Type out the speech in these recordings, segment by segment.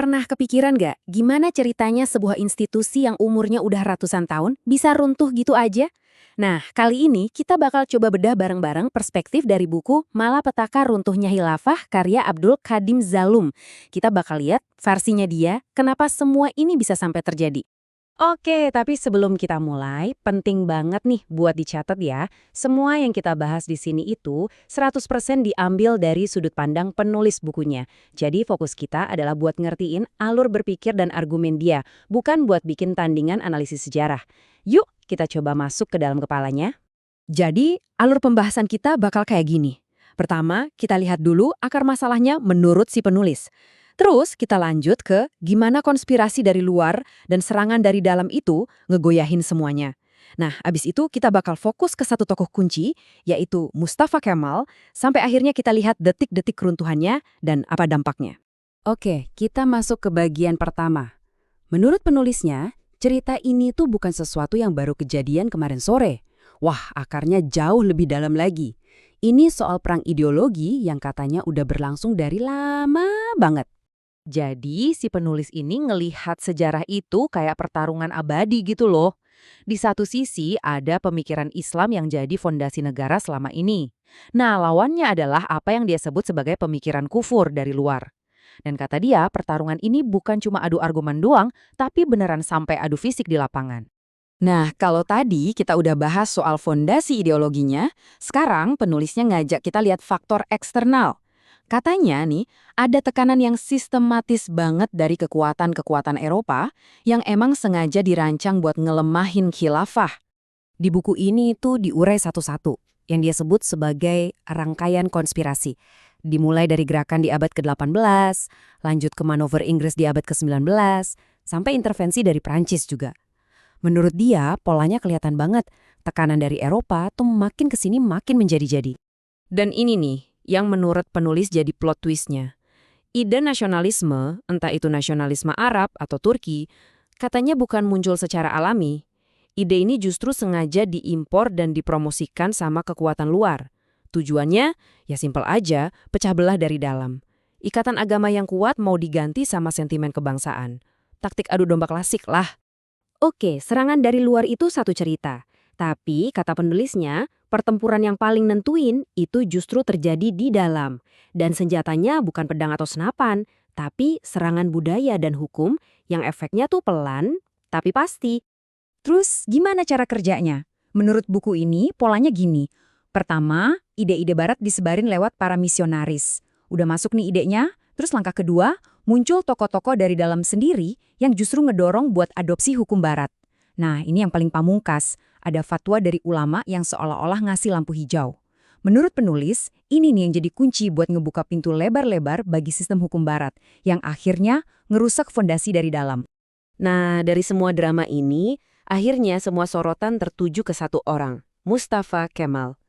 Pernah kepikiran nggak gimana ceritanya sebuah institusi yang umurnya udah ratusan tahun bisa runtuh gitu aja? Nah, kali ini kita bakal coba bedah bareng-bareng perspektif dari buku Malapetaka Runtuhnya Khilafah karya Abdul Qadim Zalum. Kita bakal lihat versinya dia, kenapa semua ini bisa sampai terjadi. Oke, tapi sebelum kita mulai, penting banget nih buat dicatat ya. Semua yang kita bahas di sini itu 100% diambil dari sudut pandang penulis bukunya. Jadi fokus kita adalah buat ngertiin alur berpikir dan argumen dia, bukan buat bikin tandingan analisis sejarah. Yuk, kita coba masuk ke dalam kepalanya. Jadi, alur pembahasan kita bakal kayak gini. Pertama, kita lihat dulu akar masalahnya menurut si penulis. Terus kita lanjut ke gimana konspirasi dari luar dan serangan dari dalam itu ngegoyahin semuanya. Nah, abis itu kita bakal fokus ke satu tokoh kunci, yaitu Mustafa Kemal, sampai akhirnya kita lihat detik-detik keruntuhannya dan apa dampaknya. Oke, kita masuk ke bagian pertama. Menurut penulisnya, cerita ini tuh bukan sesuatu yang baru kejadian kemarin sore. Wah, akarnya jauh lebih dalam lagi. Ini soal perang ideologi yang katanya udah berlangsung dari lama banget. Jadi si penulis ini ngelihat sejarah itu kayak pertarungan abadi gitu loh. Di satu sisi ada pemikiran Islam yang jadi fondasi negara selama ini. Nah, lawannya adalah apa yang dia sebut sebagai pemikiran kufur dari luar. Dan kata dia, pertarungan ini bukan cuma adu argumen doang, tapi beneran sampai adu fisik di lapangan. Nah, kalau tadi kita udah bahas soal fondasi ideologinya, sekarang penulisnya ngajak kita lihat faktor eksternal. Katanya nih, ada tekanan yang sistematis banget dari kekuatan-kekuatan Eropa yang emang sengaja dirancang buat ngelemahin khilafah. Di buku ini tuh diurai satu-satu, yang dia sebut sebagai rangkaian konspirasi. Dimulai dari gerakan di abad ke-18, lanjut ke manuver Inggris di abad ke-19, sampai intervensi dari Prancis juga. Menurut dia, polanya kelihatan banget. Tekanan dari Eropa tuh makin kesini makin menjadi-jadi. Dan ini nih, yang menurut penulis jadi plot twistnya. Ide nasionalisme, entah itu nasionalisme Arab atau Turki, katanya bukan muncul secara alami. Ide ini justru sengaja diimpor dan dipromosikan sama kekuatan luar. Tujuannya, ya simpel aja, pecah belah dari dalam. Ikatan agama yang kuat mau diganti sama sentimen kebangsaan. Taktik adu domba klasik lah. Oke, serangan dari luar itu satu cerita. Tapi, kata penulisnya, pertempuran yang paling nentuin itu justru terjadi di dalam. Dan senjatanya bukan pedang atau senapan, tapi serangan budaya dan hukum yang efeknya tuh pelan, tapi pasti. Terus, gimana cara kerjanya? Menurut buku ini, polanya gini. Pertama, ide-ide barat disebarin lewat para misionaris. Udah masuk nih idenya, terus langkah kedua, muncul tokoh-tokoh dari dalam sendiri yang justru ngedorong buat adopsi hukum barat. Nah, ini yang paling pamungkas. Ada fatwa dari ulama yang seolah-olah ngasih lampu hijau. Menurut penulis, ini nih yang jadi kunci buat ngebuka pintu lebar-lebar bagi sistem hukum barat, yang akhirnya ngerusak fondasi dari dalam. Nah, dari semua drama ini, akhirnya semua sorotan tertuju ke satu orang, Mustafa Kemal.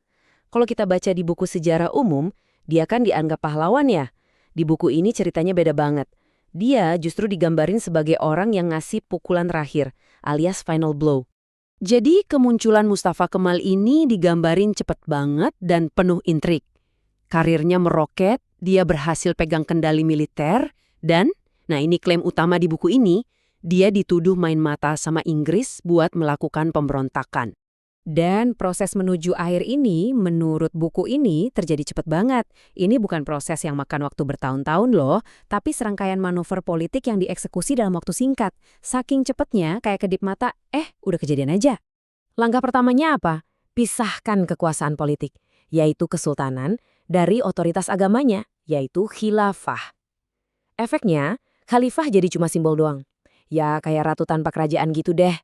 Kalau kita baca di buku sejarah umum, dia kan dianggap pahlawan ya. Di buku ini ceritanya beda banget. Dia justru digambarin sebagai orang yang ngasih pukulan terakhir, alias final blow. Jadi kemunculan Mustafa Kemal ini digambarin cepet banget dan penuh intrik. Karirnya meroket, dia berhasil pegang kendali militer, dan, nah ini klaim utama di buku ini, dia dituduh main mata sama Inggris buat melakukan pemberontakan. Dan proses menuju akhir ini, menurut buku ini, terjadi cepet banget. Ini bukan proses yang makan waktu bertahun-tahun loh, tapi serangkaian manuver politik yang dieksekusi dalam waktu singkat. Saking cepetnya, kayak kedip mata, udah kejadian aja. Langkah pertamanya apa? Pisahkan kekuasaan politik, yaitu kesultanan, dari otoritas agamanya, yaitu khilafah. Efeknya, khalifah jadi cuma simbol doang. Ya kayak ratu tanpa kerajaan gitu deh.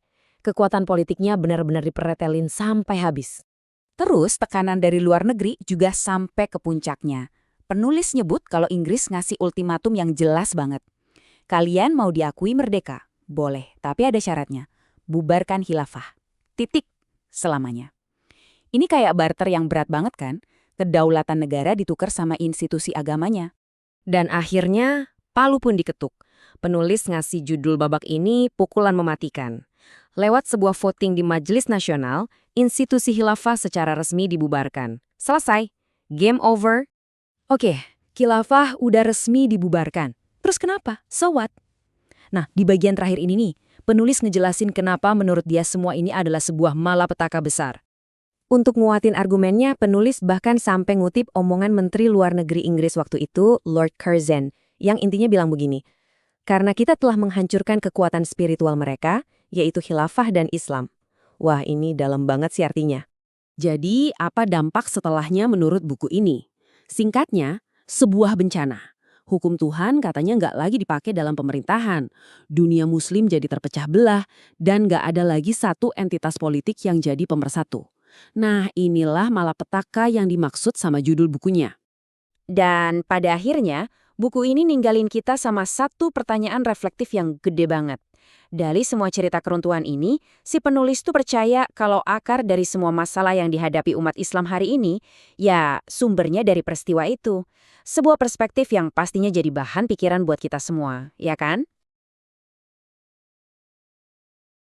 Kekuatan politiknya benar-benar dipretelin sampai habis. Terus tekanan dari luar negeri juga sampai ke puncaknya. Penulis nyebut kalau Inggris ngasih ultimatum yang jelas banget. Kalian mau diakui merdeka? Boleh, tapi ada syaratnya. Bubarkan khilafah. Titik. Selamanya. Ini kayak barter yang berat banget kan? Kedaulatan negara ditukar sama institusi agamanya. Dan akhirnya, palu pun diketuk. Penulis ngasih judul babak ini pukulan mematikan. Lewat sebuah voting di Majelis Nasional, institusi khilafah secara resmi dibubarkan. Selesai. Game over. Oke, khilafah udah resmi dibubarkan. Terus kenapa? So what? Nah, di bagian terakhir ini nih, penulis ngejelasin kenapa menurut dia semua ini adalah sebuah malapetaka besar. Untuk nguatin argumennya, penulis bahkan sampai ngutip omongan Menteri Luar Negeri Inggris waktu itu, Lord Curzon, yang intinya bilang begini, karena kita telah menghancurkan kekuatan spiritual mereka, yaitu khilafah dan Islam. Wah, ini dalam banget sih artinya. Jadi, apa dampak setelahnya menurut buku ini? Singkatnya, sebuah bencana. Hukum Tuhan katanya nggak lagi dipakai dalam pemerintahan. Dunia muslim jadi terpecah belah, dan nggak ada lagi satu entitas politik yang jadi pemersatu. Nah, inilah malapetaka yang dimaksud sama judul bukunya. Dan pada akhirnya, buku ini ninggalin kita sama satu pertanyaan reflektif yang gede banget. Dari semua cerita keruntuhan ini, si penulis tuh percaya kalau akar dari semua masalah yang dihadapi umat Islam hari ini, ya sumbernya dari peristiwa itu. Sebuah perspektif yang pastinya jadi bahan pikiran buat kita semua, ya kan?